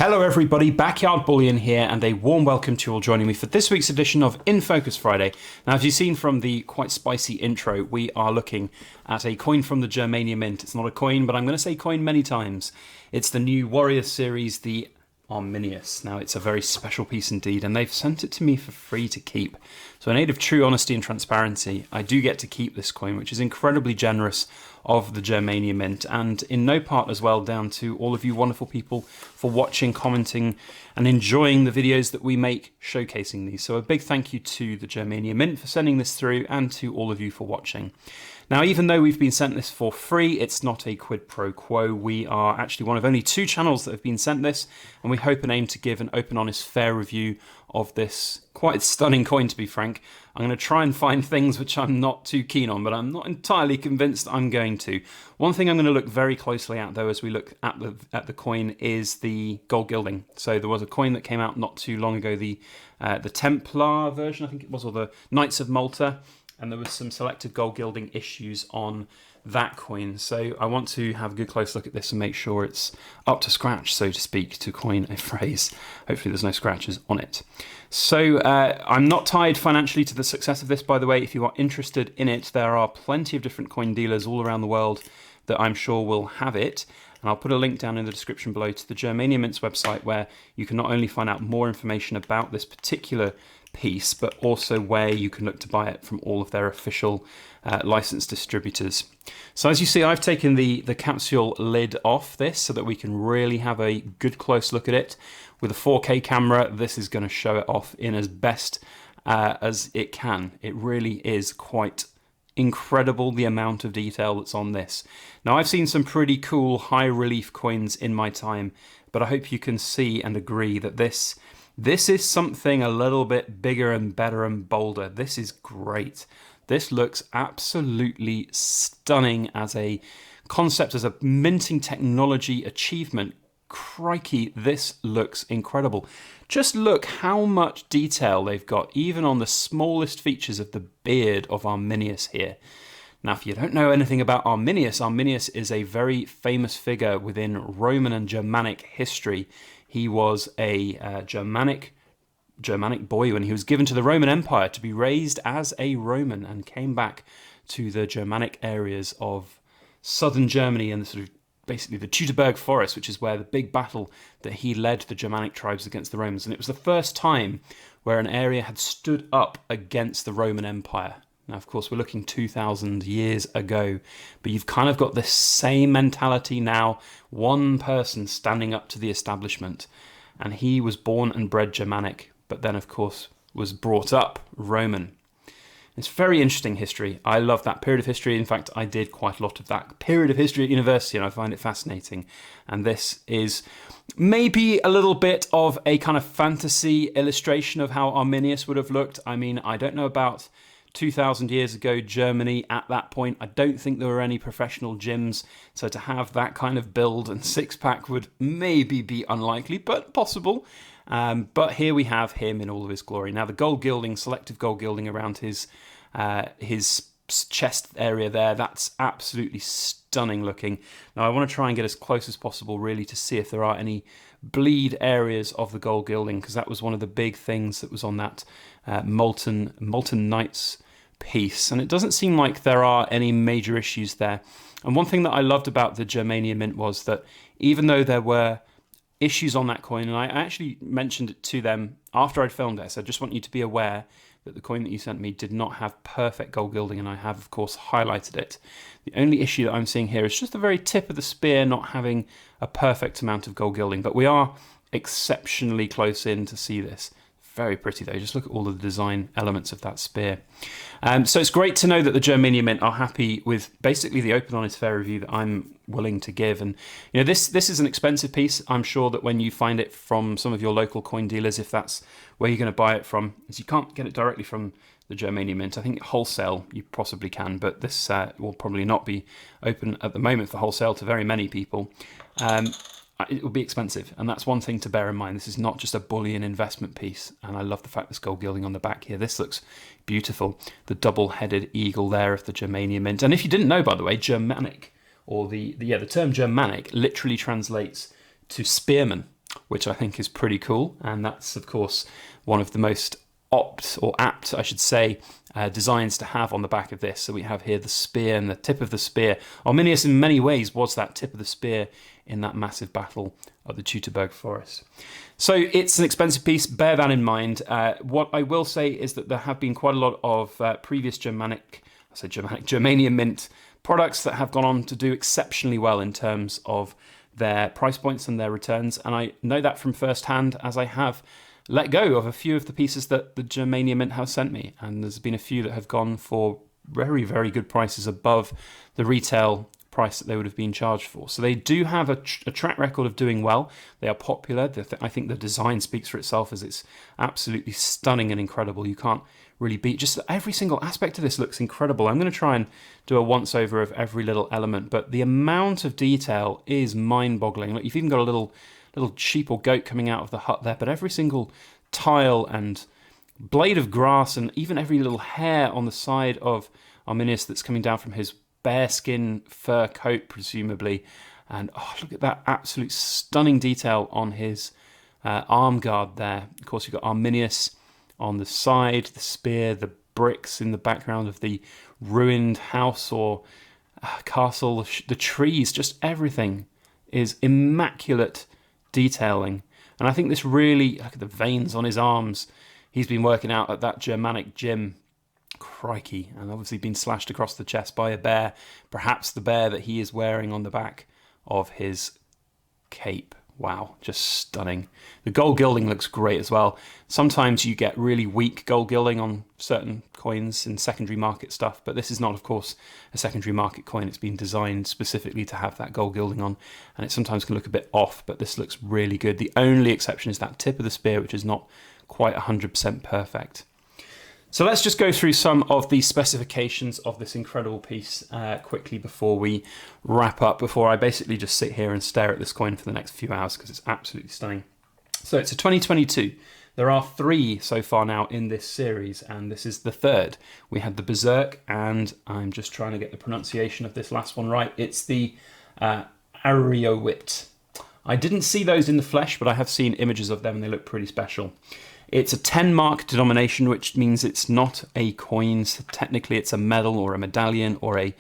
Hello everybody, Backyard Bullion here, and a warm welcome to you all joining me for this week's edition of In Focus Friday. Now, as you've seen from the quite spicy intro, we are looking at a coin from the Germania Mint. It's not a coin, but I'm going to say coin many times. It's the new Warrior series, the Arminius. Now, it's a very special piece indeed, and they've sent it to me for free to keep. So in aid of true honesty and transparency, I do get to keep this coin, which is incredibly generous of the Germania Mint, and in no part as well down to all of you wonderful people for watching, commenting, and enjoying the videos that we make showcasing these. So a big thank you to the Germania Mint for sending this through, and to all of you for watching. Now, even though we've been sent this for free, it's not a quid pro quo. We are actually one of only 2 channels that have been sent this, and we hope and aim to give an open, honest, fair review of this quite stunning coin, to be frank. I'm going to try and find things which I'm not too keen on, but I'm not entirely convinced I'm going to. One thing I'm going to look very closely at, though, as we look at the coin, is the gold gilding. So there was a coin that came out not too long ago, the Templar version, I think it was, or the Knights of Malta, and there was some selective gold gilding issues on that coin. So I want to have a good close look at this and make sure it's up to scratch, so to speak, to coin a phrase. Hopefully there's no scratches on it. So I'm not tied financially to the success of this, by the way. If you are interested in it, there are plenty of different coin dealers all around the world that I'm sure will have it. And I'll put a link down in the description below to the Germania Mint's website, where you can not only find out more information about this particular piece, but also where you can look to buy it from all of their official licensed distributors. So as you see, I've taken the capsule lid off this so that we can really have a good close look at it. With a 4K camera, this is going to show it off in as best as it can. It really is quite incredible, the amount of detail that's on this. Now, I've seen some pretty cool high relief coins in my time, but I hope you can see and agree that this is something a little bit bigger and better and bolder. This is great. This looks absolutely stunning as a concept, as a minting technology achievement. Crikey, this looks incredible. Just look how much detail they've got, even on the smallest features of the beard of Arminius here. Now, if you don't know anything about Arminius, Arminius is a very famous figure within Roman and Germanic history. He was a Germanic boy when he was given to the Roman Empire to be raised as a Roman, and came back to the Germanic areas of southern Germany and the sort of basically the Teutoburg Forest, which is where the big battle that he led the Germanic tribes against the Romans. And it was the first time where an area had stood up against the Roman Empire. Now, of course, we're looking 2,000 years ago, but you've kind of got this same mentality now, one person standing up to the establishment. And he was born and bred Germanic, but then, of course, was brought up Roman. It's very interesting history. I love that period of history. In fact, I did quite a lot of that period of history at university, and I find it fascinating. And this is maybe a little bit of a kind of fantasy illustration of how Arminius would have looked. I mean, I don't know about 2,000 years ago Germany at that point. I don't think there were any professional gyms, so to have that kind of build and six-pack would maybe be unlikely, but possible. But here we have him in all of his glory. Now, the gold gilding, selective gold gilding around his chest area there, that's absolutely stunning looking. Now, I want to try and get as close as possible, really, to see if there are any bleed areas of the gold gilding, because that was one of the big things that was on that Molten Knights piece. And it doesn't seem like there are any major issues there. And one thing that I loved about the Germania Mint was that even though there were issues on that coin, and I actually mentioned it to them after I'd filmed it, I said, just want you to be aware that the coin that you sent me did not have perfect gold gilding, and I have, of course, highlighted it. The only issue that I'm seeing here is just the very tip of the spear not having a perfect amount of gold gilding, but we are exceptionally close in to see this. Very pretty though, just look at all of the design elements of that spear. So it's great to know that the Germania Mint are happy with basically the open, honest, fair review that I'm willing to give. And you know, this is an expensive piece. I'm sure that when you find it from some of your local coin dealers, if that's where you're going to buy it from, is you can't get it directly from the Germania Mint. I think wholesale you possibly can, but this will probably not be open at the moment for wholesale to very many people. It will be expensive, and that's one thing to bear in mind. This is not just a bullion investment piece, and I love the fact there's gold gilding on the back here. This looks beautiful. The double-headed eagle there of the Germania Mint. And if you didn't know, by the way, Germanic, or the term Germanic literally translates to spearman. which I think is pretty cool. And that's, of course, one of the most apt, I should say, designs to have on the back of this. So we have here the spear and the tip of the spear. Arminius in many ways was that tip of the spear in that massive battle of the Teutoburg forest. So it's an expensive piece, bear that in mind. What I will say is that there have been quite a lot of previous Germania Mint products that have gone on to do exceptionally well in terms of their price points and their returns. And I know that from first hand, as I have let go of a few of the pieces that the Germania Mint have sent me. And there's been a few that have gone for very, very good prices above the retail price that they would have been charged for. So they do have a track record of doing well. They are popular. I think the design speaks for itself, as it's absolutely stunning and incredible. You can't really beat, just every single aspect of this looks incredible. I'm going to try and do a once over of every little element, but the amount of detail is mind-boggling. Like, you've even got a little sheep or goat coming out of the hut there, but every single tile and blade of grass and even every little hair on the side of Arminius that's coming down from his bearskin fur coat, presumably. And oh, look at that absolute stunning detail on his arm guard there. Of course, you've got Arminius on the side, the spear, the bricks in the background of the ruined house or castle, the trees, just everything is immaculate detailing. And I think this really, look at the veins on his arms. He's been working out at that Germanic gym. Crikey. And obviously been slashed across the chest by a bear, perhaps the bear that he is wearing on the back of his cape. Wow, just stunning. The gold gilding looks great as well. Sometimes you get really weak gold gilding on certain coins in secondary market stuff, but this is not, of course, a secondary market coin. It's been designed specifically to have that gold gilding on, and it sometimes can look a bit off, but this looks really good. The only exception is that tip of the spear, which is not quite 100% perfect. So let's just go through some of the specifications of this incredible piece quickly before we wrap up, before I basically just sit here and stare at this coin for the next few hours, because it's absolutely stunning. So it's a 2022. There are 3 so far now in this series, and this is the 3rd. We had the Berserk, and I'm just trying to get the pronunciation of this last one right. It's the Ariowit. I didn't see those in the flesh, but I have seen images of them, and they look pretty special. It's a 10 mark denomination, which means it's not a coin. So technically, it's a medal or a medallion or a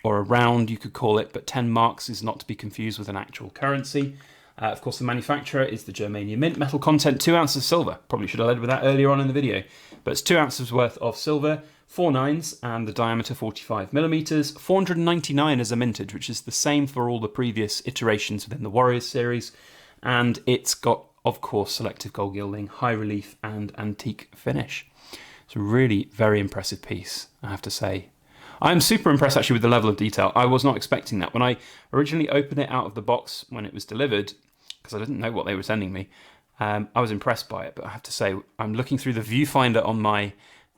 round, you could call it. But 10 marks is not to be confused with an actual currency. Of course, the manufacturer is the Germania Mint. Metal content, 2 ounces of silver. Probably should have led with that earlier on in the video. But it's 2 ounces worth of silver, 4 nines, and the diameter 45 millimeters. 499 as a mintage, which is the same for all the previous iterations within the Warriors series. And it's got, of course, selective gold gilding, high relief, and antique finish. It's a really very impressive piece, I have to say. I'm super impressed actually with the level of detail. I was not expecting that. When I originally opened it out of the box when it was delivered, because I didn't know what they were sending me, I was impressed by it. But I have to say, I'm looking through the viewfinder on my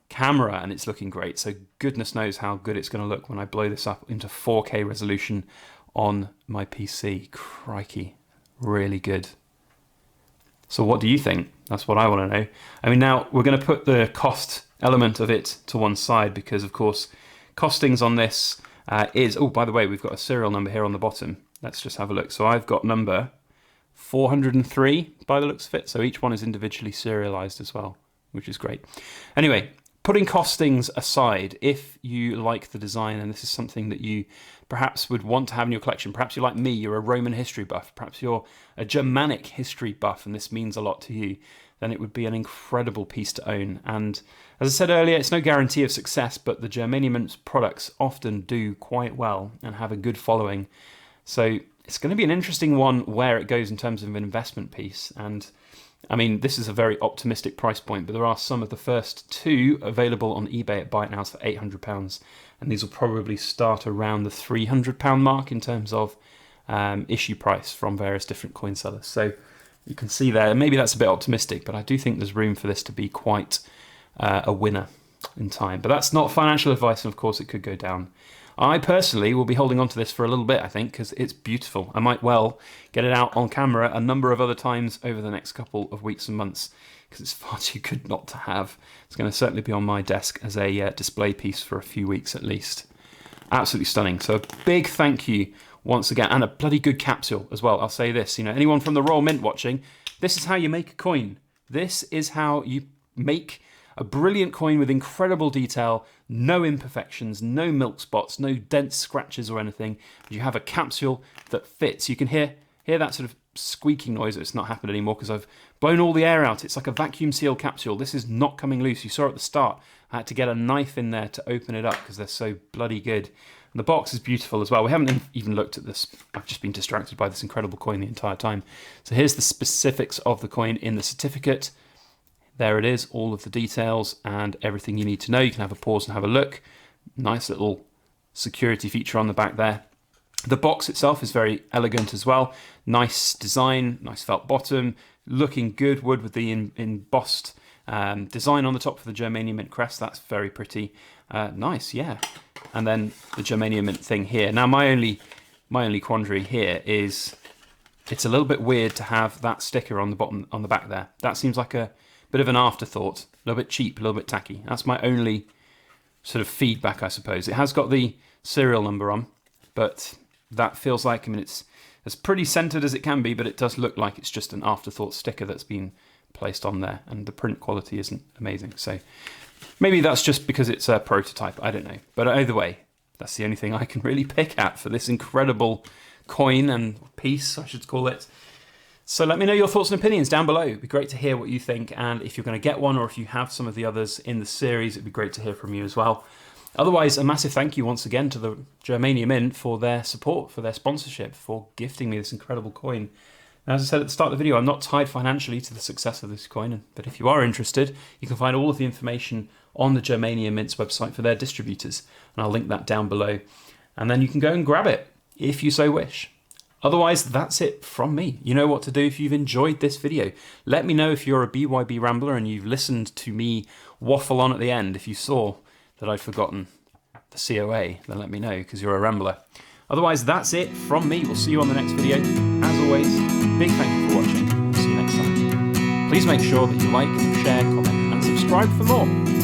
camera and it's looking great. So goodness knows how good it's going to look when I blow this up into 4K resolution on my PC. Crikey, really good. So what do you think? That's what I want to know. I mean, now we're going to put the cost element of it to one side because, of course, costings on this is... Oh, by the way, we've got a serial number here on the bottom. Let's just have a look. So I've got number 403 by the looks of it. So each one is individually serialized as well, which is great. Anyway, putting costings aside, if you like the design and this is something that you perhaps would want to have in your collection, perhaps you're like me, you're a Roman history buff, perhaps you're a Germanic history buff and this means a lot to you, then it would be an incredible piece to own. And as I said earlier, it's no guarantee of success, but the Germania Mint's products often do quite well and have a good following. So it's going to be an interesting one where it goes in terms of an investment piece. And I mean, this is a very optimistic price point, but there are some of the first 2 available on eBay at Buy It Nows for £800. And these will probably start around the £300 mark in terms of issue price from various different coin sellers. So you can see there, maybe that's a bit optimistic, but I do think there's room for this to be quite a winner in time. But that's not financial advice, and of course it could go down. I personally will be holding on to this for a little bit, I think, because it's beautiful. I might well get it out on camera a number of other times over the next couple of weeks and months, because it's far too good not to have. It's going to certainly be on my desk as a display piece for a few weeks at least. Absolutely stunning. So a big thank you once again, and a bloody good capsule as well. I'll say this, you know, anyone from the Royal Mint watching, this is how you make a coin. This is how you make a brilliant coin with incredible detail, no imperfections, no milk spots, no dents, scratches or anything. You have a capsule that fits. You can hear that sort of squeaking noise. It's not happened anymore because I've blown all the air out. It's like a vacuum sealed capsule. This is not coming loose. You saw at the start, I had to get a knife in there to open it up because they're so bloody good. And the box is beautiful as well. We haven't even looked at this. I've just been distracted by this incredible coin the entire time. So here's the specifics of the coin in the certificate. There it is, all of the details and everything you need to know. You can have a pause and have a look. Nice little security feature on the back there. The box itself is very elegant as well. Nice design, nice felt bottom, looking good. Wood with the embossed design on the top for the Germania Mint crest. That's very pretty. Nice, yeah. And then the Germania Mint thing here. Now my only quandary here is it's a little bit weird to have that sticker on the bottom, on the back there. That seems like a bit of an afterthought, a little bit cheap, a little bit tacky. That's my only sort of feedback, I suppose. It has got the serial number on, but that feels like, I mean, it's as pretty centered as it can be, but it does look like it's just an afterthought sticker that's been placed on there, and the print quality isn't amazing. So maybe that's just because it's a prototype, I don't know. But either way, that's the only thing I can really pick at for this incredible coin and piece, I should call it. So let me know your thoughts and opinions down below. It'd be great to hear what you think, and if you're going to get one or if you have some of the others in the series, it'd be great to hear from you as well. Otherwise, a massive thank you once again to the Germania Mint for their support, for their sponsorship, for gifting me this incredible coin. As I said at the start of the video, I'm not tied financially to the success of this coin, but if you are interested, you can find all of the information on the Germania Mint's website for their distributors, and I'll link that down below. And then you can go and grab it if you so wish. Otherwise, that's it from me. You know what to do if you've enjoyed this video. Let me know if you're a BYB Rambler and you've listened to me waffle on at the end. If you saw that I'd forgotten the COA, then let me know, because you're a Rambler. Otherwise, that's it from me. We'll see you on the next video. As always, big thank you for watching. See you next time. Please make sure that you like, share, comment, and subscribe for more.